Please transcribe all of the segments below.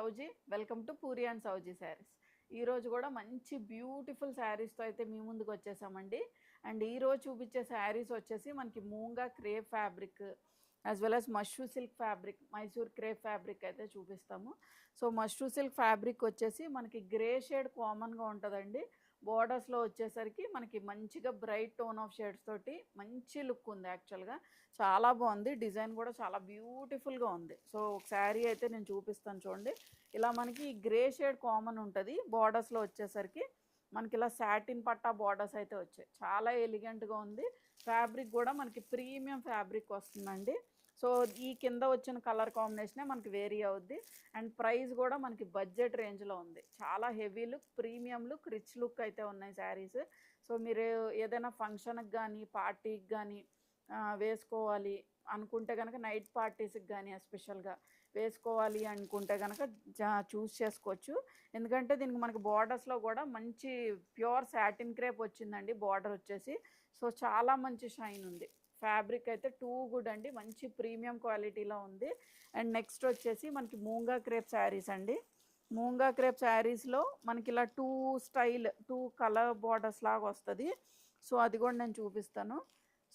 సౌజీ. Welcome to puri and సౌజీ శారీస్. ఈరోజు కూడా మంచి బ్యూటిఫుల్ శారీస్తో అయితే మీ ముందుకు వచ్చేసామండి. అండ్ ఈరోజు చూపించే శారీస్ వచ్చేసి మనకి moonga crepe fabric as well as mashru silk fabric, Mysore crepe fabric అయితే చూపిస్తాము. సో మష్రూ సిల్క్ ఫ్యాబ్రిక్ వచ్చేసి మనకి గ్రే షేడ్ కామన్గా ఉంటుందండి. బోర్డర్స్లో వచ్చేసరికి మనకి మంచిగా బ్రైట్ టోన్ ఆఫ్ షేడ్స్ తోటి మంచి లుక్ ఉంది. యాక్చువల్గా చాలా బాగుంది. డిజైన్ కూడా చాలా బ్యూటిఫుల్గా ఉంది. సో ఒక శారీ అయితే నేను చూపిస్తాను చూడండి. ఇలా మనకి గ్రే షేడ్ కామన్ ఉంటుంది. బోర్డర్స్లో వచ్చేసరికి మనకి ఇలా సాటిన్ పట్టా బార్డర్స్ అయితే వచ్చాయి. చాలా ఎలిగెంట్గా ఉంది. ఫ్యాబ్రిక్ కూడా మనకి ప్రీమియం ఫ్యాబ్రిక్ వస్తుందండి. సో ఈ కింద వచ్చిన కలర్ కాంబినేషనే మనకి వేరీ అవుద్ది. అండ్ ప్రైస్ కూడా మనకి బడ్జెట్ రేంజ్లో ఉంది. చాలా heavy look, premium look, rich look అయితే ఉన్నాయి శారీస్. సో మీరు ఏదైనా ఫంక్షన్కి కానీ పార్టీకి కానీ వేసుకోవాలి అనుకుంటే కనుక, నైట్ పార్టీస్కి కానీ ఎస్పెషల్గా వేసుకోవాలి అనుకుంటే కనుక చూస్ చేసుకోవచ్చు. ఎందుకంటే దీనికి మనకి బార్డర్స్లో కూడా మంచి ప్యూర్ సాటిన్ క్రేప్ వచ్చిందండి బార్డర్ వచ్చేసి. సో చాలా మంచి షైన్ ఉంది. ఫ్యాబ్రిక్ అయితే టూ గుడ్ అండి, మంచి ప్రీమియం క్వాలిటీలో ఉంది. అండ్ నెక్స్ట్ వచ్చేసి మనకి మూంగా క్రేప్ శారీస్ అండి. మూంగా క్రేప్ శారీస్లో మనకి ఇలా టూ కలర్ బార్డర్స్ లాగా వస్తుంది. సో అది కూడా నేను చూపిస్తాను.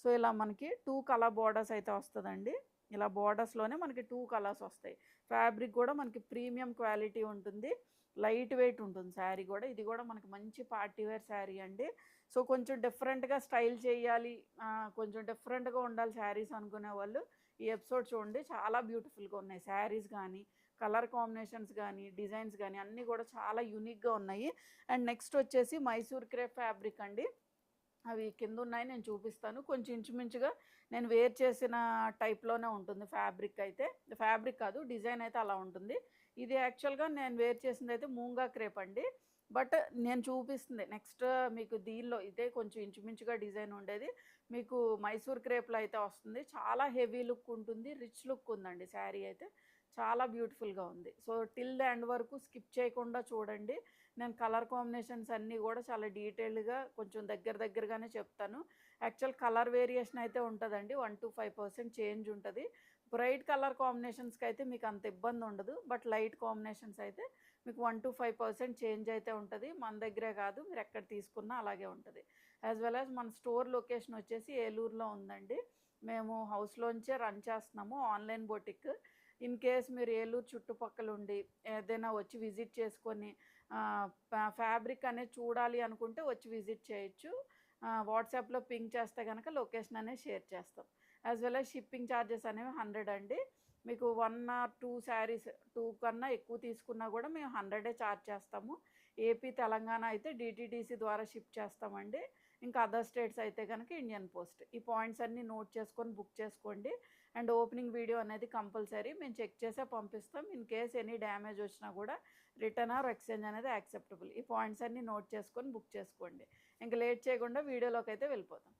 సో ఇలా మనకి 2 కలర్ బార్డర్స్ అయితే వస్తుందండి. ఇలా బార్డర్స్లోనే మనకి 2 కలర్స్ వస్తాయి. ఫ్యాబ్రిక్ కూడా మనకి ప్రీమియం క్వాలిటీ ఉంటుంది, లైట్ వెయిట్ ఉంటుంది శారీ కూడా. ఇది కూడా మనకి మంచి పార్టీ వేర్ శారీ అండి. సో కొంచెం డిఫరెంట్గా స్టైల్ చేయాలి, కొంచెం డిఫరెంట్గా ఉండాలి శారీస్ అనుకునే వాళ్ళు ఈ ఎపిసోడ్ చూడండి. చాలా బ్యూటిఫుల్గా ఉన్నాయి శారీస్ కానీ, కలర్ కాంబినేషన్స్ కానీ, డిజైన్స్ కానీ అన్నీ కూడా చాలా యూనిక్గా ఉన్నాయి. అండ్ నెక్స్ట్ వచ్చేసి మైసూర్ క్రేప్ ఫ్యాబ్రిక్ అండి. అవి కింద ఉన్నాయి, నేను చూపిస్తాను. కొంచెం ఇంచుమించుగా నేను వేర్ చేసిన టైప్లోనే ఉంటుంది ఫ్యాబ్రిక్ అయితే. ఫ్యాబ్రిక్ కాదు, డిజైన్ అయితే అలా ఉంటుంది. ఇది యాక్చువల్గా నేను వేర్ చేసింది అయితే మూంగా క్రేప్ అండి. బట్ నేను చూపిస్తుంది నెక్స్ట్ మీకు దీనిలో ఇదే కొంచెం ఇంచుమించుగా డిజైన్ ఉండేది మీకు మైసూర్ క్రేప్లో అయితే వస్తుంది. చాలా హెవీ లుక్ ఉంటుంది, రిచ్ లుక్ ఉందండి శారీ అయితే. చాలా బ్యూటిఫుల్గా ఉంది. సో టిల్ ద ఎండ్ వరకు స్కిప్ చేయకుండా చూడండి. నేను కలర్ కాంబినేషన్స్ అన్నీ కూడా చాలా డీటెయిల్డ్గా కొంచెం దగ్గరగానే చెప్తాను. యాక్చువల్ కలర్ వేరియేషన్ అయితే ఉంటుందండి, 1 to 5% చేంజ్ ఉంటుంది. బ్రైట్ కలర్ కాంబినేషన్స్కి అయితే మీకు అంత ఇబ్బంది ఉండదు. బట్ లైట్ కాంబినేషన్స్ అయితే మీకు 1 to 5% చేంజ్ అయితే ఉంటుంది. మన దగ్గరే కాదు, మీరు ఎక్కడ తీసుకున్నా అలాగే ఉంటుంది. యాజ్ వెల్ యాజ్ మన స్టోర్ లొకేషన్ వచ్చేసి ఏలూరులో ఉందండి. మేము హౌస్లోంచే రన్ చేస్తున్నాము ఆన్లైన్ బొటిక్. ఇన్ కేస్ మీరు ఏలూరు చుట్టుపక్కల ఉండి ఏదైనా వచ్చి విజిట్ చేసుకొని ఫ్యాబ్రిక్ అనేది చూడాలి అనుకుంటే వచ్చి విజిట్ చేయొచ్చు. వాట్సాప్లో పింక్ చేస్తే కనుక లొకేషన్ అనేది షేర్ చేస్తాం. As well as shipping charges అనేవి 100 అండి. మీకు 1 or 2 శారీస్ 2 కన్నా ఎక్కువ తీసుకున్నా కూడా మేము 100 ఛార్జ్ చేస్తాము. ఏపీ తెలంగాణ అయితే డిటీడీసీ ద్వారా షిప్ చేస్తామండి. ఇంకా అదర్ స్టేట్స్ అయితే కనుక ఇండియన్ పోస్ట్. ఈ పాయింట్స్ అన్నీ నోట్ చేసుకొని బుక్ చేసుకోండి. అండ్ ఓపెనింగ్ వీడియో అనేది కంపల్సరీ మేము చెక్ చేసే పంపిస్తాం. ఇన్ కేస్ ఎనీ డ్యామేజ్ వచ్చినా కూడా రిటర్న్ ఆర్ ఎక్స్చేంజ్ అనేది యాక్సెప్టబుల్. ఈ పాయింట్స్ అన్నీ నోట్ చేసుకొని బుక్ చేసుకోండి. ఇంకా లేట్ చేయకుండా వీడియోలోకి అయితే వెళ్ళిపోతాం.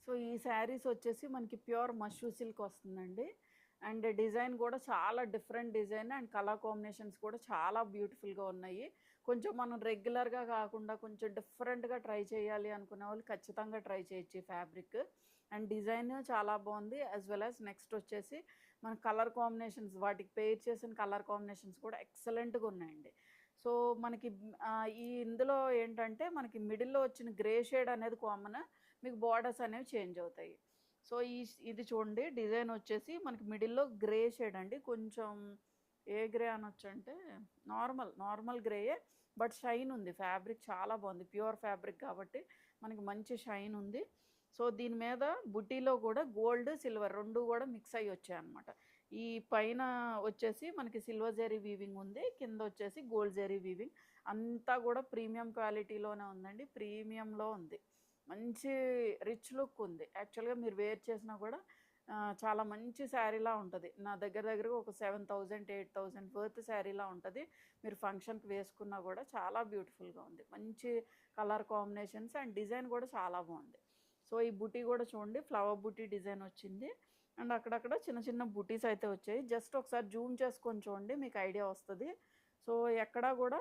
సో ఈ శారీస్ వచ్చేసి మనకి ప్యూర్ మష్రూ సిల్క్ వస్తుందండి. అండ్ డిజైన్ కూడా చాలా different design and colour combinations కూడా చాలా బ్యూటిఫుల్గా ఉన్నాయి. కొంచెం మనం రెగ్యులర్గా కాకుండా కొంచెం డిఫరెంట్గా ట్రై చేయాలి అనుకునే వాళ్ళు ఖచ్చితంగా ట్రై చేయొచ్చు ఈ ఫ్యాబ్రిక్. అండ్ డిజైన్ చాలా బాగుంది. యాజ్ వెల్ యాజ్ నెక్స్ట్ వచ్చేసి మన కలర్ కాంబినేషన్స్, వాటికి పేర్ చేసిన కలర్ కాంబినేషన్స్ కూడా ఎక్సలెంట్గా ఉన్నాయండి. సో మనకి ఇందులో ఏంటంటే మనకి మిడిల్లో వచ్చిన గ్రే షేడ్ అనేది కామన్, మీకు బార్డర్స్ అనేవి చేంజ్ అవుతాయి. సో ఇది చూడండి, డిజైన్ వచ్చేసి మనకి మిడిల్లో గ్రే షేడ్ అండి. కొంచెం ఏ గ్రే అనొచ్చు అంటే నార్మల్ గ్రేయే, బట్ షైన్ ఉంది. ఫ్యాబ్రిక్ చాలా బాగుంది, ప్యూర్ ఫ్యాబ్రిక్ కాబట్టి మనకి మంచి షైన్ ఉంది. సో దీని మీద బుటీలో కూడా గోల్డ్ సిల్వర్ రెండు కూడా మిక్స్ అయ్యి వచ్చాయి అనమాట. ఈ పైన వచ్చేసి మనకి సిల్వర్ జరీ వీవింగ్ ఉంది, కింద వచ్చేసి గోల్డ్ జరీ వీవింగ్. అంతా కూడా ప్రీమియం క్వాలిటీలోనే ఉందండి, ప్రీమియంలో ఉంది. మంచి రిచ్ లుక్ ఉంది. యాక్చువల్గా మీరు వేర్ చేసినా కూడా చాలా మంచి శారీలా ఉంటుంది. నా దగ్గర ఒక 7,000 8,000 వర్త్ శారీలా ఉంటుంది. మీరు ఫంక్షన్కి వేసుకున్నా కూడా చాలా బ్యూటిఫుల్గా ఉంది. మంచి కలర్ కాంబినేషన్స్ అండ్ డిజైన్ కూడా చాలా బాగుంది. సో ఈ బుటీ కూడా చూడండి, ఫ్లవర్ బుటీ డిజైన్ వచ్చింది. అండ్ అక్కడక్కడ చిన్న చిన్న బుటీస్ అయితే వచ్చాయి. జస్ట్ ఒకసారి జూమ్ చేసుకొని చూడండి, మీకు ఐడియా వస్తుంది. సో ఎక్కడా కూడా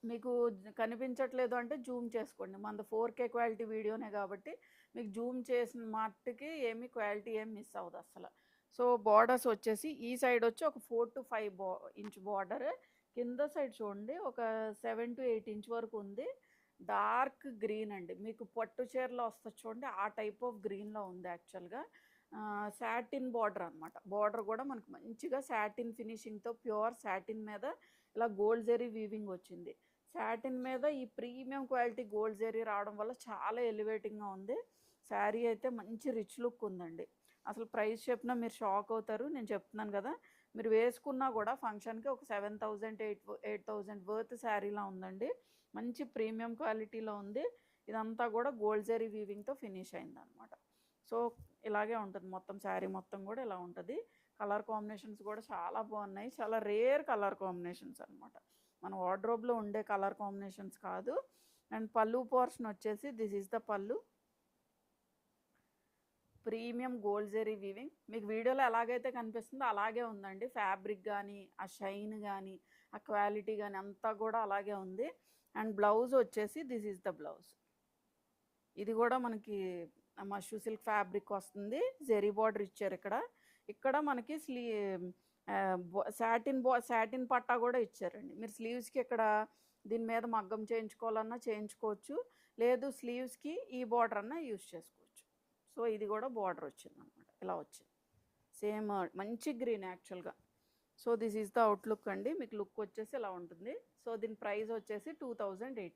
మీకు కనిపించట్లేదు అంటే జూమ్ చేసుకోండి. మనది 4K క్వాలిటీ వీడియోనే కాబట్టి మీకు జూమ్ చేసిన మట్టుకి క్వాలిటీ ఏమి మిస్ అవ్వదు అసలు. సో బార్డర్స్ వచ్చేసి ఈ సైడ్ వచ్చి ఒక 4 to 5 ఇంచ్ బార్డర్, కింద సైడ్ చూడండి ఒక 7 to 8 ఇంచ్ వరకు ఉంది. డార్క్ గ్రీన్ అండి, మీకు పట్టు చీరలో వస్తుంది చూడండి ఆ టైప్ ఆఫ్ గ్రీన్లో ఉంది యాక్చువల్గా. సాటిన్ బార్డర్ అనమాట. బార్డర్ కూడా మనకు మంచిగా సాటిన్ ఫినిషింగ్తో ప్యూర్ సాటిన్ మీద ఇలా గోల్డ్ జరీ వీవింగ్ వచ్చింది. సాటిన్ మీద ఈ ప్రీమియం క్వాలిటీ గోల్డ్ జరీ రావడం వల్ల చాలా ఎలివేటింగ్గా ఉంది. శారీ అయితే మంచి రిచ్ లుక్ ఉందండి. అసలు ప్రైస్ చెప్పినా మీరు షాక్ అవుతారు. నేను చెప్తున్నాను కదా, మీరు వేసుకున్నా కూడా ఫంక్షన్కి ఒక 7,000 8,000 వర్త్ శారీలా ఉందండి. మంచి ప్రీమియం క్వాలిటీలో ఉంది. ఇదంతా కూడా గోల్డ్ జరీ వీవింగ్తో ఫినిష్ అయింది అనమాట. సో ఇలాగే ఉంటుంది మొత్తం శారీ మొత్తం కూడా ఇలా ఉంటుంది. కలర్ కాంబినేషన్స్ కూడా చాలా బాగున్నాయి. చాలా రేర్ కలర్ కాంబినేషన్స్ అనమాట, మన వార్డ్రోబ్లో ఉండే కలర్ కాంబినేషన్స్ కాదు. అండ్ పళ్ళు పోర్షన్ వచ్చేసి దిస్ ఈజ్ ద పళ్ళు. ప్రీమియం గోల్డ్ జరీ వీవింగ్ మీకు వీడియోలో ఎలాగైతే కనిపిస్తుందో అలాగే ఉందండి. ఫ్యాబ్రిక్ కానీ ఆ షైన్ కానీ ఆ క్వాలిటీ కానీ అంతా కూడా అలాగే ఉంది. అండ్ బ్లౌజ్ వచ్చేసి దిస్ ఈజ్ ద బ్లౌజ్. ఇది కూడా మనకి మష్రూ సిల్క్ ఫ్యాబ్రిక్ వస్తుంది. జెరీ బార్డర్ ఇచ్చారు ఇక్కడ. ఇక్కడ మనకి సాటిన్ పట్టా కూడా ఇచ్చారండి. మీరు స్లీవ్స్కి ఇక్కడ దీని మీద మగ్గం చేయించుకోవాలన్నా చేయించుకోవచ్చు, లేదు స్లీవ్స్కి ఈ బార్డర్ అన్నా యూజ్ చేసుకోవచ్చు. సో ఇది కూడా బార్డర్ వచ్చింది అనమాట, ఇలా వచ్చింది సేమ్ మంచి గ్రీన్ యాక్చువల్గా. So this is the outlook అండి. మీకు లుక్ వచ్చేసి ఇలా ఉంటుంది. సో దీని ప్రైస్ వచ్చేసి 2,850.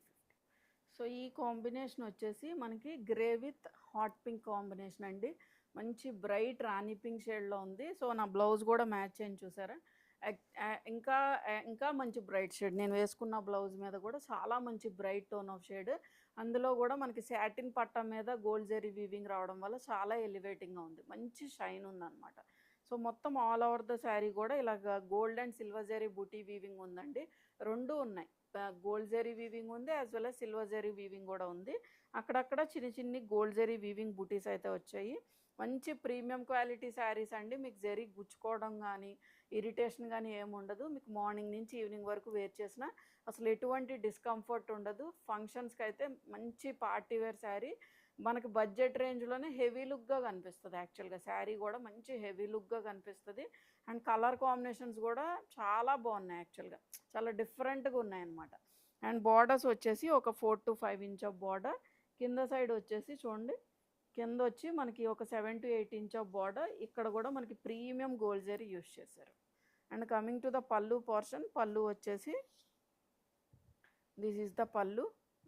సో ఈ కాంబినేషన్ వచ్చేసి మనకి grey with hot pink combination అండి. మంచి బ్రైట్ రాణి పింక్ షేడ్లో ఉంది. సో నా బ్లౌజ్ కూడా మ్యాచ్ అయింది చూసారా. ఇంకా ఇంకా మంచి బ్రైట్ షేడ్ నేను వేసుకున్న బ్లౌజ్ మీద కూడా చాలా మంచి బ్రైట్ టోన్ ఆఫ్ షేడ్. అందులో కూడా మనకి సాటిన్ పట్టా మీద గోల్డ్ జరీ వీవింగ్ రావడం వల్ల చాలా ఎలివేటింగ్గా ఉంది. మంచి షైన్ ఉందన్నమాట. సో మొత్తం ఆల్ ఓవర్ ద శారీ కూడా ఇలాగ gold and silver zari buti weaving ఉందండి. రెండు ఉన్నాయి, గోల్డ్ జరీ వీవింగ్ ఉంది as well as silver zari weaving కూడా ఉంది. అక్కడక్కడ చిన్ని గోల్డ్ జరీ వీవింగ్ బూటీస్ అయితే వచ్చాయి. మంచి ప్రీమియం క్వాలిటీ శారీస్ అండి. మీకు జరీ గుచ్చుకోవడం కానీ ఇరిటేషన్ కానీ ఏముండదు. మీకు మార్నింగ్ నుంచి ఈవినింగ్ వరకు వేర్ చేసినా అసలు ఎటువంటి డిస్కంఫర్ట్ ఉండదు. ఫంక్షన్స్కి అయితే మంచి పార్టీ వేర్ శారీ, మనకి బడ్జెట్ రేంజ్లోనే హెవీ లుక్గా కనిపిస్తుంది. యాక్చువల్గా శారీ కూడా మంచి హెవీ లుక్గా కనిపిస్తుంది. అండ్ కలర్ కాంబినేషన్స్ కూడా చాలా బాగున్నాయి, యాక్చువల్గా చాలా డిఫరెంట్గా ఉన్నాయన్నమాట. అండ్ బార్డర్స్ వచ్చేసి ఒక 4 to 5 ఇంచ్ ఆఫ్ బార్డర్. కింద సైడ్ వచ్చేసి చూడండి, కింద వచ్చి మనకి ఒక 7 to 8 ఇంచ్ ఆఫ్ బార్డర్. ఇక్కడ కూడా మనకి ప్రీమియం గోల్డ్ జరీ యూస్ చేశారు. And coming to the pallu portion, pallu వచ్చేసి this is the pallu.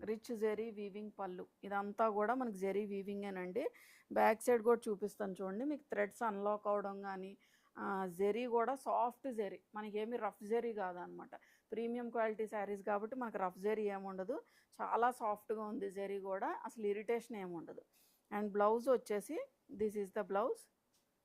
Rich zari weaving పళ్ళు. ఇదంతా కూడా మనకి జెరీ వీవింగేనండి. బ్యాక్ సైడ్ కూడా చూపిస్తాను చూడండి. మీకు థ్రెడ్స్ అన్లాక్ అవడం కానీ జెరీ కూడా సాఫ్ట్ జెరీ, మనకేమి రఫ్ జెరీ కాదనమాట. ప్రీమియం క్వాలిటీ శారీస్ కాబట్టి మనకు రఫ్ జెరీ ఏముండదు, చాలా సాఫ్ట్గా ఉంది జెరీ కూడా, అసలు ఇరిటేషన్ ఏముండదు. అండ్ బ్లౌజ్ వచ్చేసి దిస్ ఈజ్ ద బ్లౌజ్.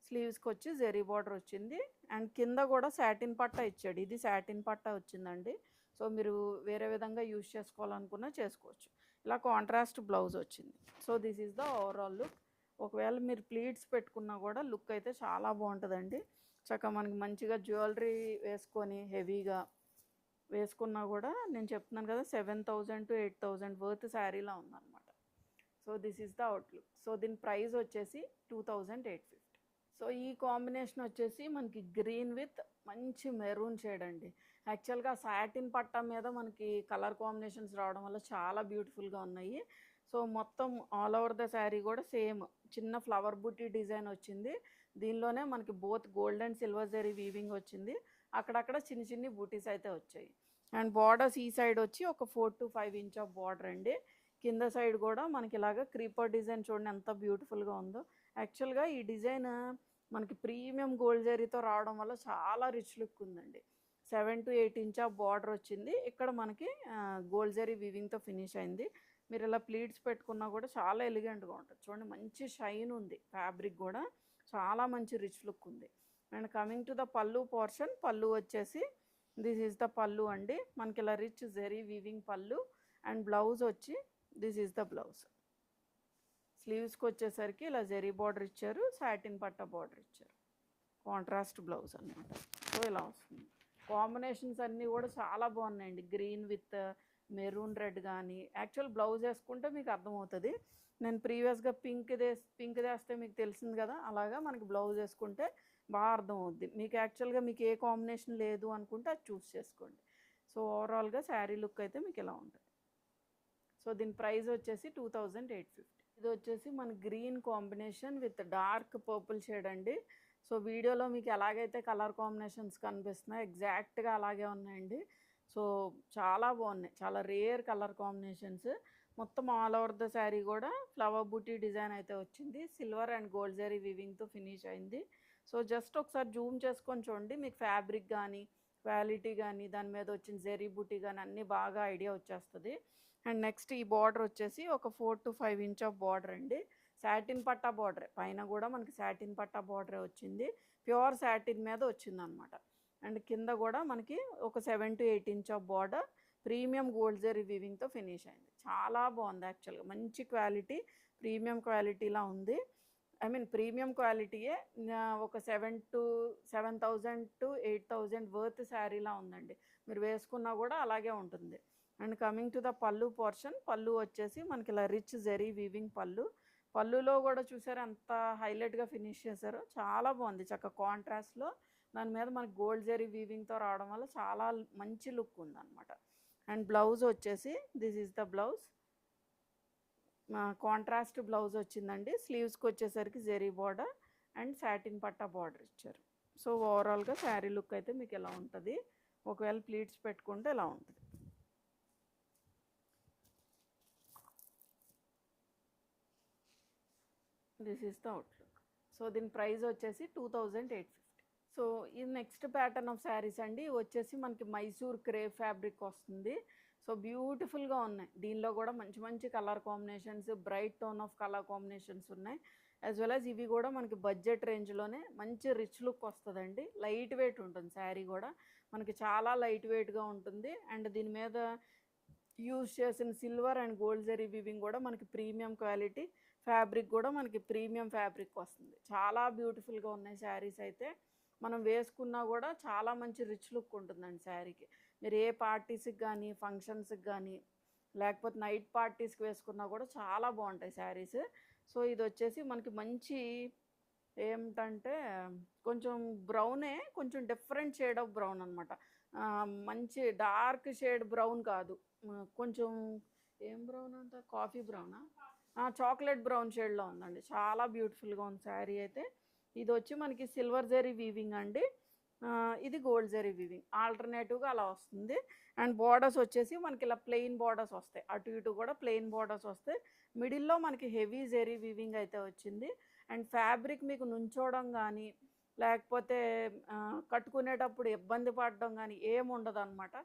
స్లీవ్స్కి వచ్చి జెరీ బార్డర్ వచ్చింది. అండ్ కింద కూడా సాటిన్ పట్టా ఇచ్చాడు. ఇది సాటిన్ పట్టా వచ్చిందండి. సో మీరు వేరే విధంగా యూజ్ చేసుకోవాలనుకున్నా చేసుకోవచ్చు. ఇలా కాంట్రాస్ట్ బ్లౌజ్ వచ్చింది. So this is the overall look. ఒకవేళ మీరు ప్లీట్స్ పెట్టుకున్నా కూడా లుక్ అయితే చాలా బాగుంటుందండి. చక్కగా మనకి మంచిగా జ్యువెలరీ వేసుకొని హెవీగా వేసుకున్నా కూడా నేను చెప్తున్నాను కదా 7,000 to 8,000 వర్త్ శారీలా ఉందన్నమాట. So this is the outlook. So దీని ప్రైస్ వచ్చేసి 2,850. సో ఈ కాంబినేషన్ వచ్చేసి మనకి గ్రీన్ విత్ మంచి మెరూన్ షేడ్ అండి. యాక్చువల్గా సాటిన్ పట్టా మీద మనకి కలర్ కాంబినేషన్స్ రావడం వల్ల చాలా బ్యూటిఫుల్గా ఉన్నాయి. సో మొత్తం ఆల్ ఓవర్ ద శారీ కూడా సేమ్ చిన్న ఫ్లవర్ బుట్టి డిజైన్ వచ్చింది. దీనిలోనే మనకి both gold and silver zari weaving వచ్చింది. అక్కడక్కడ చిన్ని బూటీస్ అయితే వచ్చాయి. అండ్ బార్డర్స్ ఈ సైడ్ వచ్చి ఒక 4 to 5 ఇంచ్ ఆఫ్ బార్డర్ అండి. కింద సైడ్ కూడా మనకి ఇలాగ క్రీపర్ డిజైన్ చూడండి ఎంత బ్యూటిఫుల్గా ఉందో. యాక్చువల్గా ఈ డిజైన్ మనకి ప్రీమియం గోల్డ్ జరీతో రావడం వల్ల చాలా రిచ్ లుక్ ఉందండి. 7 to 8 ఇంచ్ ఆఫ్ బార్డర్ వచ్చింది. ఇక్కడ మనకి గోల్డ్ జరీ వీవింగ్తో ఫినిష్ అయింది. మీరు ఇలా ప్లీట్స్ పెట్టుకున్నా కూడా చాలా ఎలిగెంట్గా ఉంటుంది. చూడండి మంచి షైన్ ఉంది, ఫ్యాబ్రిక్ కూడా చాలా మంచి రిచ్ లుక్ ఉంది. And coming to the pallu portion, pallu వచ్చేసి దిస్ ఈజ్ ద పళ్ళు అండి. మనకి ఇలా రిచ్ జరీ వీవింగ్ పళ్ళు. అండ్ బ్లౌజ్ వచ్చి దిస్ ఈజ్ ద బ్లౌజ్. స్లీవ్స్కి వచ్చేసరికి ఇలా జరీ బార్డర్ ఇచ్చారు, సాటిన్ పట్టా బార్డర్ ఇచ్చారు, కాంట్రాస్ట్ బ్లౌజ్ అనమాట. సో ఇలా వస్తుంది. కాంబినేషన్స్ అన్నీ కూడా చాలా బాగున్నాయండి. గ్రీన్ విత్ మెరూన్ రెడ్ కానీ యాక్చువల్ బ్లౌజ్ వేసుకుంటే మీకు అర్థమవుతుంది. నేను ప్రీవియస్గా పింక్ వేస్తే మీకు తెలిసింది కదా, అలాగా మనకి బ్లౌజ్ వేసుకుంటే బాగా అర్థం అవుద్ది. మీకు యాక్చువల్గా మీకు ఏ కాంబినేషన్ లేదు అనుకుంటే అది చూస్ చేసుకోండి. సో ఓవరాల్గా శారీ లుక్ అయితే మీకు ఇలా ఉంటుంది. సో దీని ప్రైస్ వచ్చేసి 2850. ఇది వచ్చేసి మన green combination with dark purple shade అండి. సో వీడియోలో మీకు ఎలాగైతే కలర్ కాంబినేషన్స్ కనిపిస్తున్నాయి ఎగ్జాక్ట్గా అలాగే ఉన్నాయండి. సో చాలా బాగున్నాయి, చాలా రేర్ కలర్ కాంబినేషన్స్. మొత్తం ఆల్ ఓవర్ ద శారీ కూడా ఫ్లవర్ బూటీ డిజైన్ అయితే వచ్చింది. సిల్వర్ అండ్ గోల్డ్ జరీ వీవింగ్తో ఫినిష్ అయింది. సో జస్ట్ ఒకసారి జూమ్ చేసుకొని చూడండి, మీకు ఫ్యాబ్రిక్ కానీ క్వాలిటీ కానీ దాని మీద వచ్చిన జరీ బూటీ కానీ అన్నీ బాగా ఐడియా వచ్చేస్తుంది. అండ్ నెక్స్ట్ ఈ బార్డర్ వచ్చేసి ఒక 4 to 5 ఇంచ్ ఆఫ్ బార్డర్ అండి. సాటిన్ పట్టా బార్డరే, పైన కూడా మనకి సాటిన్ పట్టా బార్డరే వచ్చింది. ప్యూర్ సాటిన్ మీద వచ్చింది అనమాట. అండ్ కింద కూడా మనకి ఒక 7 to 8 inch of border premium gold zari వీవింగ్తో ఫినిష్ అయింది. చాలా బాగుంది యాక్చువల్గా, మంచి క్వాలిటీ, ప్రీమియం క్వాలిటీలా ఉంది. ఐ మీన్ ప్రీమియం క్వాలిటీయే. ఒక 7,000 to 8,000 వర్త్ శారీలా ఉందండి. మీరు వేసుకున్నా కూడా అలాగే ఉంటుంది. And coming to the pallu portion, pallu వచ్చేసి మనకి ఇలా రిచ్ జరీ వీవింగ్ పళ్ళు. పళ్ళులో కూడా చూసారు ఎంత హైలైట్గా ఫినిష్ చేశారో, చాలా బాగుంది. చక్కగా కాంట్రాస్ట్లో దాని మీద మనకి గోల్డ్ జరీ వీవింగ్తో రావడం వల్ల చాలా మంచి లుక్ ఉందన్నమాట. అండ్ బ్లౌజ్ వచ్చేసి this is the blouse, contrast blouse వచ్చిందండి. స్లీవ్స్కి వచ్చేసరికి zari border and satin patta border ఇచ్చారు. సో ఓవరాల్గా శారీ లుక్ అయితే మీకు ఇలా ఉంటుంది. ఒకవేళ ప్లీట్స్ పెట్టుకుంటే ఇలా ఉంటుంది. This is the outlook. So దీని ప్రైస్ వచ్చేసి 2850. సో ఈ నెక్స్ట్ ప్యాటర్న్ ఆఫ్ శారీస్ అండి వచ్చేసి మనకి మైసూర్ క్రేప్ ఫ్యాబ్రిక్ వస్తుంది. సో బ్యూటిఫుల్గా ఉన్నాయి. దీనిలో కూడా మంచి మంచి colour combinations, bright tone of colour combinations ఉన్నాయి. యాజ్ వెల్ యాజ్ ఇవి కూడా మనకి బడ్జెట్ రేంజ్లోనే మంచి రిచ్ లుక్ వస్తుందండి. లైట్ వెయిట్ ఉంటుంది శారీ కూడా, మనకి చాలా లైట్ వెయిట్గా ఉంటుంది. అండ్ దీని మీద యూజ్ చేసిన silver and gold zari weaving కూడా మనకి ప్రీమియం క్వాలిటీ, ఫ్యాబ్రిక్ కూడా మనకి ప్రీమియం ఫ్యాబ్రిక్ వస్తుంది. చాలా బ్యూటిఫుల్గా ఉన్నాయి శారీస్ అయితే. మనం వేసుకున్నా కూడా చాలా మంచి రిచ్ లుక్ ఉంటుందండి శారీకి. మీరు ఏ పార్టీస్కి కానీ ఫంక్షన్స్కి కానీ లేకపోతే నైట్ పార్టీస్కి వేసుకున్నా కూడా చాలా బాగుంటాయి శారీస్. సో ఇది వచ్చేసి మనకి మంచి ఏమిటంటే కొంచెం బ్రౌనే, కొంచెం డిఫరెంట్ షేడ్ ఆఫ్ బ్రౌన్ అనమాట. మంచి డార్క్ షేడ్ బ్రౌన్ కాదు, కొంచెం ఏం బ్రౌన్ అంట, కాఫీ బ్రౌనా, చాక్లెట్ బ్రౌన్ షేడ్లో ఉందండి. చాలా బ్యూటిఫుల్గా ఉంది శారీ అయితే. ఇది వచ్చి మనకి సిల్వర్ జరీ వీవింగ్ అండి, ఇది గోల్డ్ జరీ వీవింగ్, ఆల్టర్నేటివ్గా అలా వస్తుంది. అండ్ బార్డర్స్ వచ్చేసి మనకి ఇలా ప్లెయిన్ బార్డర్స్ వస్తాయి, అటు ఇటు కూడా ప్లెయిన్ బార్డర్స్ వస్తాయి. మిడిల్లో మనకి హెవీ జరీ వీవింగ్ అయితే వచ్చింది. అండ్ ఫ్యాబ్రిక్ మీకు నుంచోవడం కానీ లేకపోతే కట్టుకునేటప్పుడు ఇబ్బంది పడడం కానీ ఏముండదు అనమాట.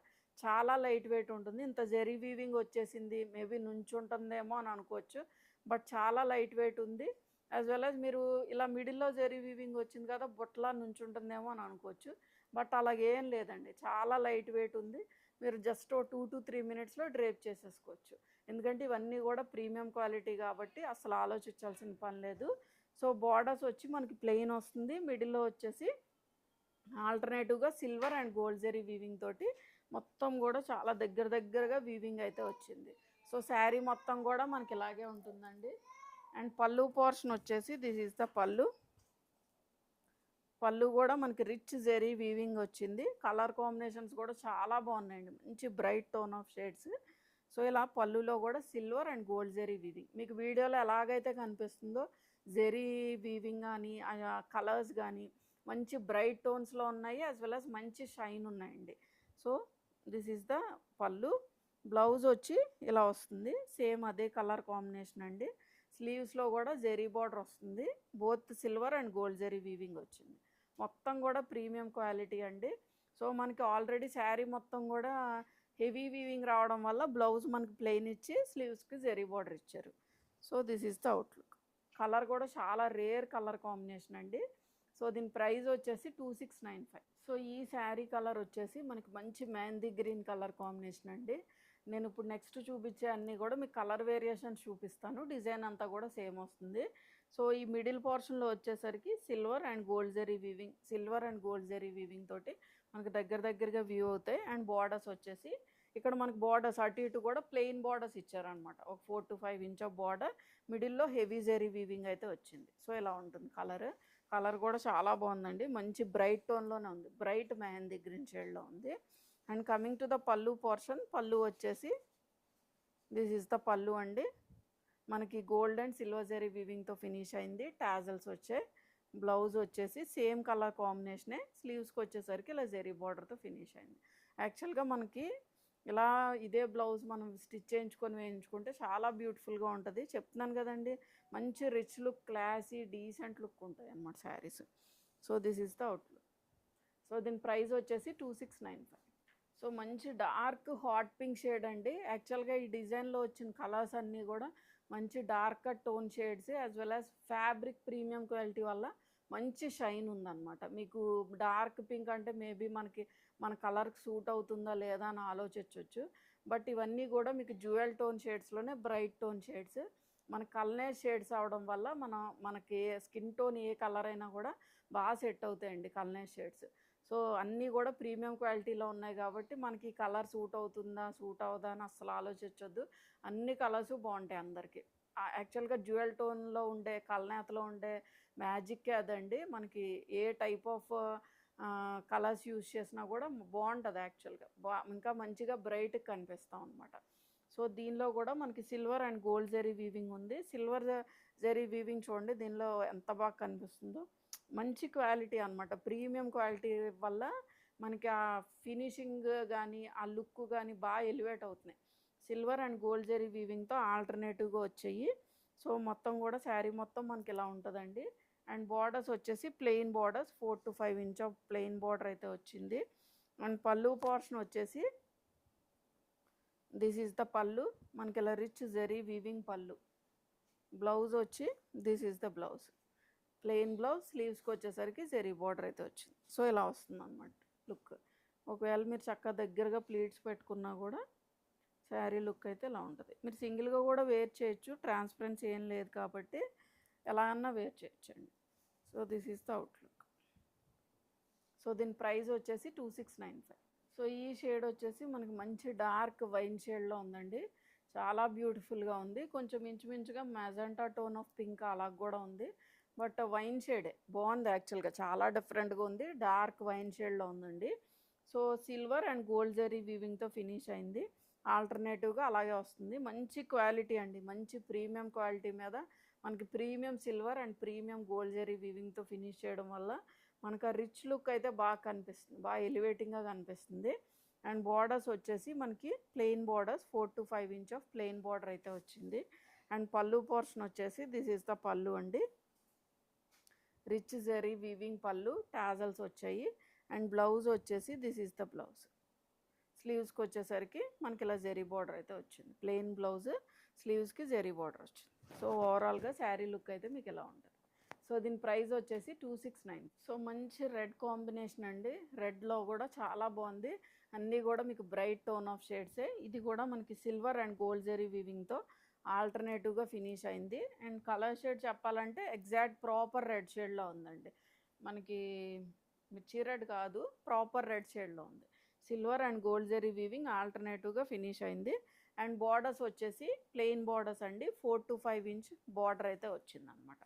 చాలా లైట్ వెయిట్ ఉంటుంది. ఇంత జరీ వీవింగ్ వచ్చేసింది, మేబీ నుంచుంటుందేమో అని అనుకోవచ్చు, బట్ చాలా లైట్ వెయిట్ ఉంది. యాజ్ వెల్ యాజ్ మీరు ఇలా మిడిల్లో జరీ వీవింగ్ వచ్చింది కదా, బుట్టలా నుంచుంటుందేమో అని అనుకోవచ్చు, బట్ అలాగేం లేదండి. చాలా లైట్ వెయిట్ ఉంది. మీరు జస్ట్ 2 to 3 మినిట్స్లో డ్రేప్ చేసేసుకోవచ్చు. ఎందుకంటే ఇవన్నీ కూడా ప్రీమియం క్వాలిటీ కాబట్టి అసలు ఆలోచించాల్సిన పని లేదు. సో బార్డర్స్ వచ్చి మనకి ప్లెయిన్ వస్తుంది, మిడిల్లో వచ్చేసి ఆల్టర్నేటివ్గా silver and gold zari weaving తోటి మొత్తం కూడా చాలా దగ్గరగా వీవింగ్ అయితే వచ్చింది. సో శారీ మొత్తం కూడా మనకి ఇలాగే ఉంటుందండి. అండ్ పళ్ళు పోర్షన్ వచ్చేసి దిస్ ఈజ్ ద పళ్ళు. పళ్ళు కూడా మనకి రిచ్ జెరీ వీవింగ్ వచ్చింది. కలర్ కాంబినేషన్స్ కూడా చాలా బాగున్నాయండి, మంచి bright tone of shades. So ఇలా పళ్ళులో కూడా silver and gold zari weaving మీకు వీడియోలో ఎలాగైతే కనిపిస్తుందో జెరీ వీవింగ్ కానీ కలర్స్ కానీ మంచి బ్రైట్ టోన్స్లో ఉన్నాయి, యాజ్ వెల్ యాజ్ మంచి షైన్ ఉన్నాయండి. సో దిస్ ఈజ్ ద పళ్ళు. బ్లౌజ్ వచ్చి ఇలా వస్తుంది, సేమ్ అదే కలర్ కాంబినేషన్ అండి. స్లీవ్స్లో కూడా జెరీ బార్డర్ వస్తుంది, both silver and gold zari weaving వచ్చింది. మొత్తం కూడా ప్రీమియం క్వాలిటీ అండి. సో మనకి ఆల్రెడీ శారీ మొత్తం కూడా హెవీ వీవింగ్ రావడం వల్ల బ్లౌజ్ మనకి ప్లెయిన్ ఇచ్చి స్లీవ్స్కి జెరీ బార్డర్ ఇచ్చారు. So this is the outlook. Colour కూడా చాలా రేర్ కలర్ కాంబినేషన్ అండి. సో దీని ప్రైస్ వచ్చేసి 2695. సో ఈ శారీ కలర్ వచ్చేసి మనకి మంచి మెహందీ గ్రీన్ కలర్ కాంబినేషన్ అండి. నేను ఇప్పుడు నెక్స్ట్ చూపించే అన్నీ కూడా మీకు కలర్ వేరియేషన్స్ చూపిస్తాను, డిజైన్ అంతా కూడా సేమ్ వస్తుంది. సో ఈ మిడిల్ పోర్షన్లో వచ్చేసరికి silver and gold zari weaving తోటి మనకి దగ్గరగా వ్యూ అవుతాయి. అండ్ బార్డర్స్ వచ్చేసి ఇక్కడ మనకి బార్డర్స్ అటు ఇటు కూడా ప్లెయిన్ బార్డర్స్ ఇచ్చారనమాట. ఒక 4 to 5 ఇంచ్ ఆఫ్ బార్డర్, మిడిల్లో హెవీ జెరీ వీవింగ్ అయితే వచ్చింది. సో ఇలా ఉంటుంది కలర్ కూడా చాలా బాగుందండి. మంచి బ్రైట్ టోన్లోనే ఉంది, బ్రైట్ మెహందీ గ్రీన్ షేడ్లో ఉంది. And coming to the pallu portion, pallu వచ్చేసి దిస్ ఈజ్ ద పళ్ళు అండి. మనకి గోల్డ్ అండ్ సిల్వర్ జెరీ వీవింగ్తో ఫినిష్ అయింది. టాజల్స్ వచ్చాయి. బ్లౌజ్ వచ్చేసి సేమ్ కలర్ కాంబినేషనే, స్లీవ్స్కి వచ్చేసరికి ఇలా జెరీ బార్డర్తో ఫినిష్ అయింది. యాక్చువల్గా మనకి ఇలా ఇదే బ్లౌజ్ మనం స్టిచ్ చేయించుకొని వేయించుకుంటే చాలా బ్యూటిఫుల్గా ఉంటుంది. చెప్తున్నాను కదండి, మంచి rich look, classy, decent look ఉంటాయి అన్నమాట saris. So this is the outlook. So దీని ప్రైస్ వచ్చేసి 2695. సో మంచి డార్క్ హాట్ పింక్ షేడ్ అండి. యాక్చువల్గా ఈ డిజైన్లో వచ్చిన కలర్స్ అన్నీ కూడా మంచి dark tone shades, as well as fabric premium quality వల్ల మంచి షైన్ ఉందన్నమాట. మీకు డార్క్ పింక్ అంటే మేబీ మన కలర్కి సూట్ అవుతుందా లేదా అని ఆలోచించవచ్చు. బట్ ఇవన్నీ కూడా మీకు జ్యువెల్ టోన్ షేడ్స్లోనే బ్రైట్ టోన్ షేడ్స్. మన కలర్ షేడ్స్ అవడం వల్ల మనకి స్కిన్ టోన్ ఏ కలర్ అయినా కూడా బాగా సెట్ అవుతాయండి కలర్ షేడ్స్. సో అన్నీ కూడా ప్రీమియం క్వాలిటీలో ఉన్నాయి కాబట్టి మనకి ఈ కలర్ సూట్ అవుతుందా సూట్ అవుదా అని అస్సలు ఆలోచించొద్దు. అన్ని కలర్స్ బాగుంటాయి అందరికీ. యాక్చువల్గా జ్యువెల్ టోన్లో ఉండే కలనేతలో ఉండే మ్యాజిక్కే అదండి. మనకి ఏ టైప్ ఆఫ్ కలర్స్ యూజ్ చేసినా కూడా బాగుంటుంది యాక్చువల్గా, ఇంకా మంచిగా బ్రైట్గా కనిపిస్తాం అనమాట. సో దీనిలో కూడా మనకి silver and gold zari weaving ఉంది. సిల్వర్ జెరీ వీవింగ్ చూడండి దీనిలో ఎంత బాగా కనిపిస్తుందో. మంచి క్వాలిటీ అనమాట, ప్రీమియం క్వాలిటీ వల్ల మనకి ఆ ఫినిషింగ్ కానీ ఆ లుక్ కానీ బాగా ఎలివేట్ అవుతున్నాయి. సిల్వర్ అండ్ గోల్డ్ జెరీ వీవింగ్తో ఆల్టర్నేటివ్గా వచ్చాయి. సో మొత్తం కూడా శారీ మొత్తం మనకి ఇలా ఉంటుందండి. అండ్ బార్డర్స్ వచ్చేసి plain borders, 4 to 5 inch of plain border అయితే వచ్చింది. అండ్ పళ్ళు పోర్షన్ వచ్చేసి దిస్ ఈజ్ ద పళ్ళు, మనకి ఇలా రిచ్ జెరీ వీవింగ్ పళ్ళు. బ్లౌజ్ వచ్చి this is the blouse, plain blouse, స్లీవ్స్కి వచ్చేసరికి జెరీ బార్డర్ అయితే వచ్చింది. సో ఇలా వస్తుంది అనమాట లుక్. ఒకవేళ మీరు చక్కగా దగ్గరగా ప్లీట్స్ పెట్టుకున్నా కూడా శారీ లుక్ అయితే ఇలా ఉంటుంది. మీరు సింగిల్గా కూడా వేర్ చేయొచ్చు, ట్రాన్స్పరెన్సీ ఏం లేదు కాబట్టి ఎలా అన్నా వేర్ చేయొచ్చండి. So this is the outlook. So దీని ప్రైస్ వచ్చేసి 2695. సో ఈ షేడ్ వచ్చేసి మనకి మంచి డార్క్ వైన్ షేడ్లో ఉందండి. చాలా బ్యూటిఫుల్గా ఉంది. కొంచెం ఇంచుమించుగా మెజెంటా టోన్ ఆఫ్ పింక్ అలా కూడా ఉంది. బట్ వైన్ షేడే బాగుంది యాక్చువల్గా, చాలా డిఫరెంట్గా ఉంది. డార్క్ వైన్ షేడ్లో ఉందండి. So silver and gold zari వీవింగ్తో ఫినిష్ అయింది. ఆల్టర్నేటివ్గా అలాగే వస్తుంది. మంచి క్వాలిటీ అండి, మంచి ప్రీమియం క్వాలిటీ మీద మనకి premium silver and premium gold zari వీవింగ్తో ఫినిష్ చేయడం వల్ల మనకు ఆ రిచ్ లుక్ అయితే బాగా కనిపిస్తుంది, బాగా ఎలివేటింగ్గా కనిపిస్తుంది. అండ్ బార్డర్స్ వచ్చేసి మనకి plain borders, 4 to 5 inch of plain border అయితే వచ్చింది. అండ్ పళ్ళు పోర్షన్ వచ్చేసి దిస్ ఈజ్ ద పళ్ళు అండి. రిచ్ జెరీ వీవింగ్ పళ్ళు, టాజల్స్ వచ్చాయి. అండ్ బ్లౌజ్ వచ్చేసి దిస్ ఈజ్ ద బ్లౌజ్. స్లీవ్స్కి వచ్చేసరికి మనకి ఇలా జెరీ బార్డర్ అయితే వచ్చింది. ప్లెయిన్ బ్లౌజ్, స్లీవ్స్కి జెరీ బార్డర్ వచ్చింది. సో ఓవరాల్గా శారీ లుక్ అయితే మీకు ఇలా ఉంటుంది. సో దీని ప్రైస్ వచ్చేసి 269. సో మంచి రెడ్ కాంబినేషన్ అండి. రెడ్లో కూడా చాలా బాగుంది. అన్నీ కూడా మీకు బ్రైట్ టోన్ ఆఫ్ షేడ్సే. ఇది కూడా మనకి సిల్వర్ అండ్ గోల్డ్ జెరీ వీవింగ్తో ఆల్టర్నేటివ్గా ఫినిష్ అయింది. అండ్ కలర్ షేడ్ చెప్పాలంటే ఎగ్జాక్ట్ ప్రాపర్ రెడ్ షేడ్లో ఉందండి. మనకి మిర్చి రెడ్ కాదు, ప్రాపర్ రెడ్ షేడ్లో ఉంది. Silver and gold zari weaving ఆల్టర్నేటివ్గా ఫినిష్ అయింది. అండ్ బార్డర్స్ వచ్చేసి ప్లెయిన్ బార్డర్స్ అండి, 4 to 5 ఇంచ్ బార్డర్ అయితే వచ్చిందనమాట.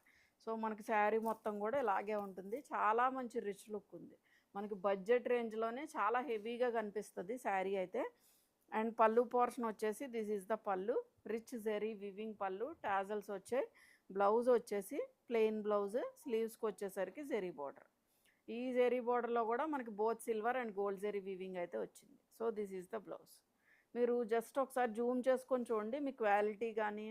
సో మనకి శారీ మొత్తం కూడా ఇలాగే ఉంటుంది. చాలా మంచి రిచ్ లుక్ ఉంది. మనకి బడ్జెట్ రేంజ్లోనే చాలా హెవీగా కనిపిస్తుంది శారీ అయితే. అండ్ పళ్ళు పోర్షన్ వచ్చేసి this is the pallu, rich zari weaving pallu, tassels వచ్చాయి. బ్లౌజ్ వచ్చేసి ప్లెయిన్ బ్లౌజ్, స్లీవ్స్కి వచ్చేసరికి జెరీ బార్డర్. ఈ జెరీ బార్డర్లో కూడా మనకి both silver and gold zari weaving అయితే వచ్చింది. So this is the blouse. మీరు జస్ట్ ఒకసారి జూమ్ చేసుకొని చూడండి, మీ క్వాలిటీ కానీ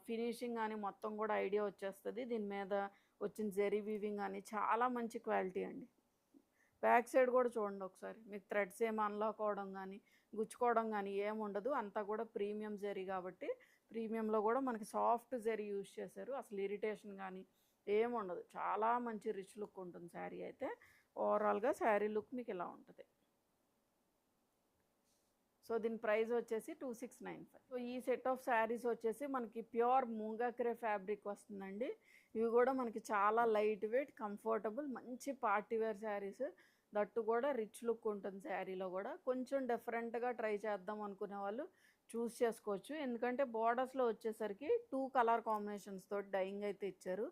ఫినిషింగ్ కానీ మొత్తం కూడా ఐడియా వచ్చేస్తుంది. దీని మీద వచ్చిన జెరీ వీవింగ్ కానీ చాలా మంచి క్వాలిటీ అండి. బ్యాక్ సైడ్ కూడా చూడండి ఒకసారి, మీకు థ్రెడ్స్ ఏమి అన్లాక్ అవ్వడం కానీ గుచ్చుకోవడం కానీ ఏముండదు. అంతా కూడా ప్రీమియం జెరీ కాబట్టి ప్రీమియంలో కూడా మనకి సాఫ్ట్ జెరీ యూజ్ చేశారు. అసలు ఇరిటేషన్ కానీ ఏముండదు. చాలా మంచి రిచ్ లుక్ ఉంటుంది శారీ అయితే. ఓవరాల్గా శారీ లుక్ మీకు ఇలా ఉంటుంది. సో దీని ప్రైస్ వచ్చేసి 2695. సో ఈ సెట్ ఆఫ్ శారీస్ వచ్చేసి మనకి ప్యూర్ మూంగా క్రే ఫ్యాబ్రిక్ వస్తుందండి. ఇవి కూడా మనకి చాలా లైట్ వెయిట్, కంఫర్టబుల్, మంచి పార్టీ వేర్ శారీస్. దట్టు కూడా రిచ్ లుక్ ఉంటుంది శారీలో కూడా. కొంచెం డిఫరెంట్గా ట్రై చేద్దాం అనుకునే వాళ్ళు చూస్ చేసుకోవచ్చు. ఎందుకంటే బోర్డర్స్లో వచ్చేసరికి 2 కలర్ కాంబినేషన్స్ తోటి డైయింగ్ అయితే ఇచ్చారు.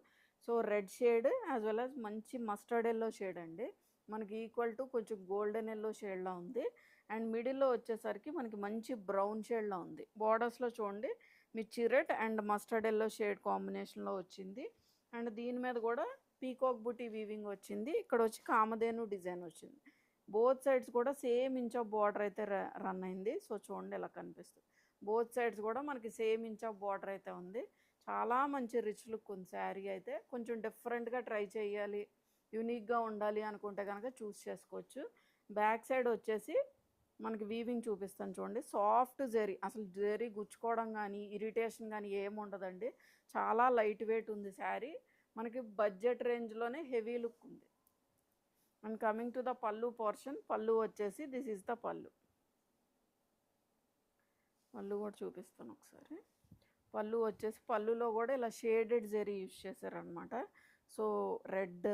So red shade as well as మంచి మస్టర్డ్ ఎల్లో షేడ్ అండి. మనకి ఈక్వల్ టు కొంచెం గోల్డెన్ ఎల్లో షేడ్లో ఉంది. అండ్ మిడిల్లో వచ్చేసరికి మనకి మంచి బ్రౌన్ షేడ్లో ఉంది. బోర్డర్స్లో చూడండి మిర్చి red and mustard yellow shade కాంబినేషన్లో వచ్చింది. అండ్ దీని మీద కూడా పీకాక్ బుటీ వీవింగ్ వచ్చింది. ఇక్కడ వచ్చి కామధేను డిజైన్ వచ్చింది. బోత్ సైడ్స్ కూడా సేమ్ ఇంచ్ ఆఫ్ బార్డర్ అయితే రన్ అయింది. సో చూడండి ఎలా కనిపిస్తుంది. బోత్ సైడ్స్ కూడా మనకి సేమ్ ఇంచ్ ఆఫ్ బార్డర్ అయితే ఉంది. చాలా మంచి రిచ్ లుక్ ఉంది శారీ అయితే. కొంచెం డిఫరెంట్గా ట్రై చేయాలి, యూనిక్గా ఉండాలి అనుకుంటే కనుక చూస్ చేసుకోవచ్చు. బ్యాక్ సైడ్ వచ్చేసి మనకి వీవింగ్ చూపిస్తాను చూడండి. సాఫ్ట్ జరీ, అసలు జరీ గుచ్చుకోవడం కానీ ఇరిటేషన్ కానీ ఏముండదండి. చాలా లైట్ వెయిట్ ఉంది శారీ. మనకి బడ్జెట్ రేంజ్లోనే హెవీ లుక్ ఉంది. And coming to the pallu portion, pallu వచ్చేసి దిస్ ఈజ్ ద పళ్ళు. పళ్ళు కూడా చూపిస్తాను ఒకసారి. పళ్ళు వచ్చేసి పళ్ళులో కూడా ఇలా షేడెడ్ జరీ యూజ్ చేశారనమాట. So red,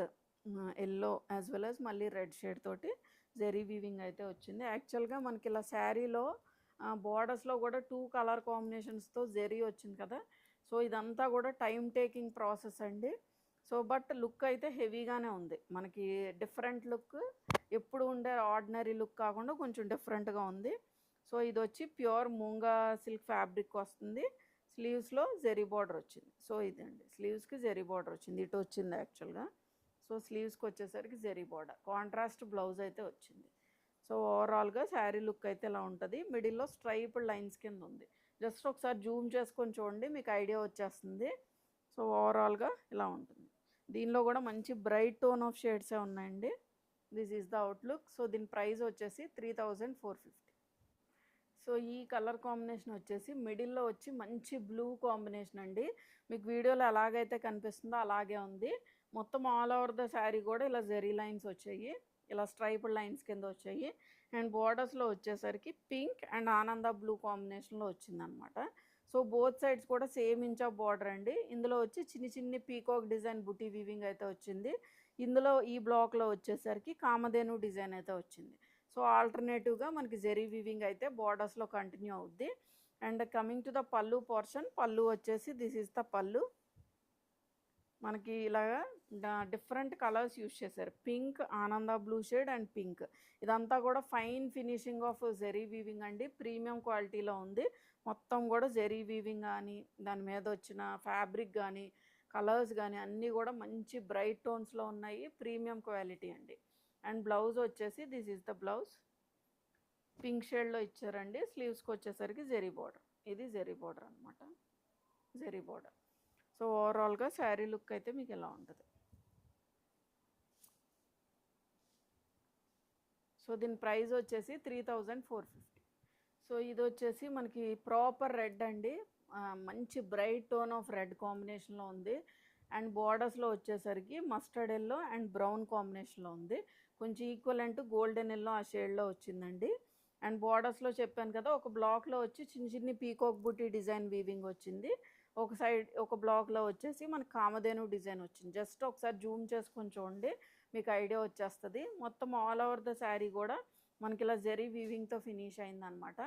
yellow as well as మళ్ళీ రెడ్ షేడ్ తోటి జరీ వీవింగ్ అయితే వచ్చింది. యాక్చువల్గా మనకి ఇలా శారీలో బోర్డర్స్లో కూడా 2 కలర్ కాంబినేషన్స్తో జరీ వచ్చింది కదా. సో ఇదంతా కూడా టైం టేకింగ్ ప్రాసెస్ అండి. సో బట్ లుక్ అయితే హెవీగానే ఉంది. మనకి డిఫరెంట్ లుక్, ఎప్పుడు ఉండే ఆర్డినరీ లుక్ కాకుండా కొంచెం డిఫరెంట్గా ఉంది. సో ఇది వచ్చి ప్యూర్ మూంగా సిల్క్ ఫ్యాబ్రిక్ వస్తుంది. స్లీవ్స్లో జెరీ బార్డర్ వచ్చింది. సో ఇదండి స్లీవ్స్కి జెరీ బార్డర్ వచ్చింది. ఇటు వచ్చింది యాక్చువల్గా. సో స్లీవ్స్కి వచ్చేసరికి జెరీ బార్డర్, కాంట్రాస్ట్ బ్లౌజ్ అయితే వచ్చింది. సో ఓవరాల్గా శారీ లుక్ అయితే ఇలా ఉంటుంది. మిడిల్లో స్ట్రైప్డ్ లైన్స్ కింద ఉంది. జస్ట్ ఒకసారి జూమ్ చేసుకొని చూడండి, మీకు ఐడియా వచ్చేస్తుంది. సో ఓవరాల్గా ఇలా ఉంటుంది. దీనిలో కూడా మంచి బ్రైట్ టోన్ ఆఫ్ షేడ్సే ఉన్నాయండి. This is the outlook. So దీని ప్రైస్ వచ్చేసి 3450. సో ఈ కలర్ కాంబినేషన్ వచ్చేసి మిడిల్లో వచ్చి మంచి బ్లూ కాంబినేషన్ అండి. మీకు వీడియోలో ఎలాగైతే కనిపిస్తుందో అలాగే ఉంది. మొత్తం ఆల్ ఓవర్ ద శారీ కూడా ఇలా జెరీ లైన్స్ వచ్చాయి, ఇలా స్ట్రైప్డ్ లైన్స్ కింద వచ్చాయి. అండ్ బోర్డర్స్లో వచ్చేసరికి పింక్ అండ్ ఆనంద బ్లూ కాంబినేషన్లో వచ్చిందనమాట. సో బోత్ సైడ్స్ కూడా సేమ్ ఇంచ్ ఆఫ్ బార్డర్ అండి. ఇందులో వచ్చి చిన్ని చిన్ని పీకాక్ డిజైన్ బుటీ వీవింగ్ అయితే వచ్చింది. ఇందులో ఈ బ్లాక్లో వచ్చేసరికి కామధేను డిజైన్ అయితే వచ్చింది. సో ఆల్టర్నేటివ్గా మనకి జెరీ వీవింగ్ అయితే బోర్డర్స్లో కంటిన్యూ అవుద్ది. And coming to the pallu portion, pallu వచ్చేసి దిస్ ఈజ్ ద పళ్ళు. మనకి ఇలాగా డిఫరెంట్ కలర్స్ యూజ్ చేశారు. పింక్, ఆనంద బ్లూ షేడ్ అండ్ పింక్. ఇదంతా కూడా fine finishing of zari weaving అండి. ప్రీమియం క్వాలిటీలో ఉంది. మొత్తం కూడా జెరీ వీవింగ్ కానీ, దాని మీద వచ్చిన ఫ్యాబ్రిక్ కానీ, కలర్స్ కానీ అన్నీ కూడా మంచి బ్రైట్ టోన్స్లో ఉన్నాయి. ప్రీమియం క్వాలిటీ అండి. అండ్ బ్లౌజ్ వచ్చేసి this is the blouse. Pink షేడ్లో ఇచ్చారండి. స్లీవ్స్కి వచ్చేసరికి జెరీ బార్డర్. ఇది జెరీ బార్డర్ అనమాట, జెరీ బార్డర్. సో ఓవరాల్గా శారీ లుక్ అయితే మీకు ఇలా ఉంటుంది. సో దీని ప్రైస్ వచ్చేసి 3450. సో ఇది వచ్చేసి మనకి ప్రాపర్ రెడ్ అండి. మంచి బ్రైట్ టోన్ ఆఫ్ రెడ్ కాంబినేషన్లో ఉంది. అండ్ బోర్డర్స్లో వచ్చేసరికి మస్టర్డ్ ఎల్లో అండ్ బ్రౌన్ కాంబినేషన్లో ఉంది. కొంచెం ఈక్వలెంట్ గోల్డెన్ ఎల్లో ఆ షేడ్లో వచ్చిందండి. అండ్ బోర్డర్స్లో చెప్పాను కదా, ఒక బ్లాక్లో వచ్చి చిన్న చిన్ని పీకాక్ బుటీ డిజైన్ వీవింగ్ వచ్చింది. ఒక సైడ్ ఒక బ్లాక్లో వచ్చేసి మనకి కామధేను డిజైన్ వచ్చింది. జస్ట్ ఒకసారి జూమ్ చేసుకొని చూడండి, మీకు ఐడియా వచ్చేస్తుంది. మొత్తం ఆల్ ఓవర్ ద శారీ కూడా మనకి ఇలా జెరీ వీవింగ్తో ఫినిష్ అయిందనమాట.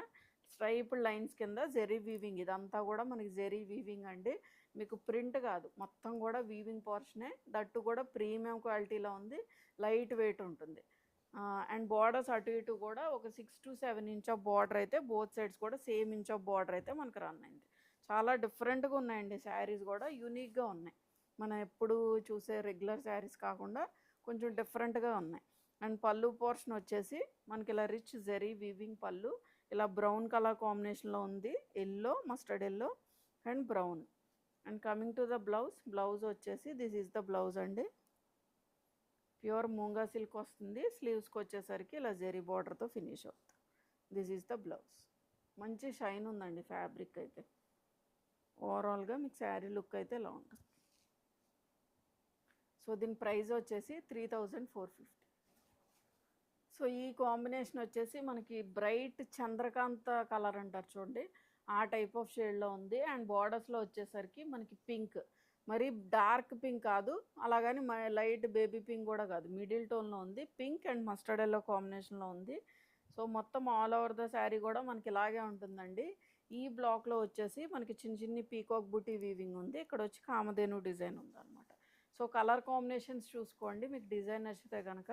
స్ట్రైప్డ్ లైన్స్ కింద జెరీ వీవింగ్. ఇదంతా కూడా మనకి జెరీ వీవింగ్ అండి. మీకు ప్రింట్ కాదు, మొత్తం కూడా వీవింగ్ పోర్షనే. దట్టు కూడా ప్రీమియం క్వాలిటీలో ఉంది, లైట్ వెయిట్ ఉంటుంది. అండ్ బార్డర్స్ అటు ఇటు కూడా ఒక 6 to 7 ఇంచ్ ఆఫ్ బార్డర్ అయితే బోత్ సైడ్స్ కూడా సేమ్ ఇంచ్ ఆఫ్ బార్డర్ అయితే మనకు రన్ అయింది. చాలా డిఫరెంట్గా ఉన్నాయండి శారీస్ కూడా, యూనిక్గా ఉన్నాయి. మనం ఎప్పుడు చూసే రెగ్యులర్ శారీస్ కాకుండా కొంచెం డిఫరెంట్గా ఉన్నాయి. అండ్ పళ్ళు పోర్షన్ వచ్చేసి మనకి ఇలా రిచ్ జెరీ వీవింగ్ పళ్ళు, ఇలా బ్రౌన్ కలర్ కాంబినేషన్లో ఉంది. Yellow, mustard yellow and brown. And coming to the blouse, blouse వచ్చేసి దిస్ ఈజ్ ద బ్లౌజ్ అండి. ప్యూర్ మూంగా సిల్క్ వస్తుంది. స్లీవ్స్కి వచ్చేసరికి ఇలా జెరీ బార్డర్తో ఫినిష్ అవుతుంది. This is the blouse. మంచి షైన్ ఉందండి ఫ్యాబ్రిక్ అయితే. ఓవరాల్గా మీకు శారీ లుక్ అయితే ఇలా ఉంటుంది. సో దీని ప్రైస్ వచ్చేసి 3450. సో ఈ కాంబినేషన్ వచ్చేసి మనకి బ్రైట్ చంద్రకాంత కలర్ అంటారు చూడండి, ఆ టైప్ ఆఫ్ షేడ్లో ఉంది. అండ్ బార్డర్స్లో వచ్చేసరికి మనకి పింక్, మరి డార్క్ పింక్ కాదు, అలాగని లైట్ బేబీ పింక్ కూడా కాదు, మిడిల్ టోన్లో ఉంది. పింక్ అండ్ మస్టర్డ్ ఎల్లో కాంబినేషన్లో ఉంది. సో మొత్తం ఆల్ ఓవర్ ద శారీ కూడా మనకి ఇలాగే ఉంటుందండి. ఈ బ్లాక్లో వచ్చేసి మనకి చిన్న చిన్ని పీకాక్ బుటీ వీవింగ్ ఉంది. ఇక్కడ వచ్చి కామధేను డిజైన్ ఉందన్నమాట. సో కలర్ కాంబినేషన్స్ చూసుకోండి, మీకు డిజైన్ నచ్చితే కనుక.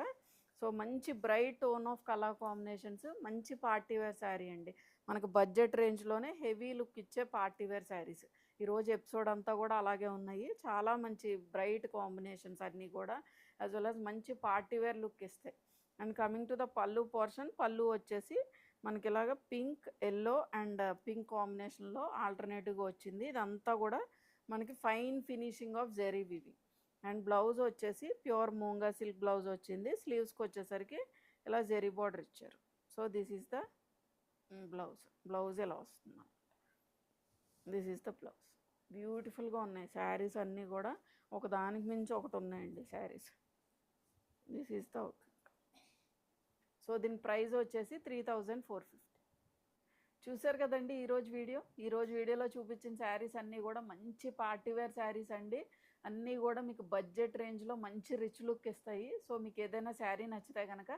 సో మంచి bright tone of colour combinations, మంచి పార్టీ వేర్ శారీ అండి. మనకు బడ్జెట్ రేంజ్లోనే హెవీ లుక్ ఇచ్చే పార్టీ వేర్ శారీస్. ఈరోజు ఎపిసోడ్ అంతా కూడా అలాగే ఉన్నాయి. చాలా మంచి బ్రైట్ కాంబినేషన్స్ అన్నీ కూడా, యాజ్ వెల్ యాజ్ మంచి పార్టీ వేర్ లుక్ ఇస్తాయి. And coming to the pallu portion, pallu వచ్చేసి మనకి ఇలాగ పింక్, ఎల్లో అండ్ పింక్ కాంబినేషన్లో ఆల్టర్నేటివ్గా వచ్చింది. ఇదంతా కూడా మనకి fine finishing of zari weaving. And blouse వచ్చేసి ప్యూర్ మూంగా సిల్క్ బ్లౌజ్ వచ్చింది. స్లీవ్స్కి వచ్చేసరికి ఇలా జెరీ బార్డర్ ఇచ్చారు. So this is the blouse ఎలా వస్తుంది. This is the blouse. బ్యూటిఫుల్గా ఉన్నాయి శారీస్ అన్నీ కూడా, ఒకదానికి మించి ఒకటి ఉన్నాయండి saris. This is the outlook. So దీని ప్రైస్ వచ్చేసి 3450. చూసారు కదండి ఈరోజు వీడియోలో చూపించిన శారీస్ అన్నీ కూడా మంచి పార్టీవేర్ శారీస్ అండి. అన్నీ కూడా మీకు బడ్జెట్ రేంజ్లో మంచి రిచ్ లుక్ ఇస్తాయి. సో మీకు ఏదైనా శారీ నచ్చితే కనుక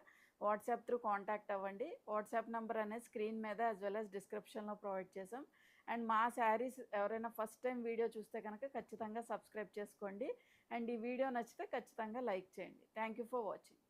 వాట్సాప్ త్రూ కాంటాక్ట్ అవ్వండి. వాట్సాప్ నెంబర్ అనేది స్క్రీన్ మీద యాజ్ వెల్ యాజ్ డిస్క్రిప్షన్లో ప్రొవైడ్ చేసాం. అండ్ మా శారీస్ ఎవరైనా ఫస్ట్ టైం వీడియో చూస్తే కనుక ఖచ్చితంగా సబ్స్క్రైబ్ చేసుకోండి. అండ్ ఈ వీడియో నచ్చితే ఖచ్చితంగా లైక్ చేయండి. Thank you for watching.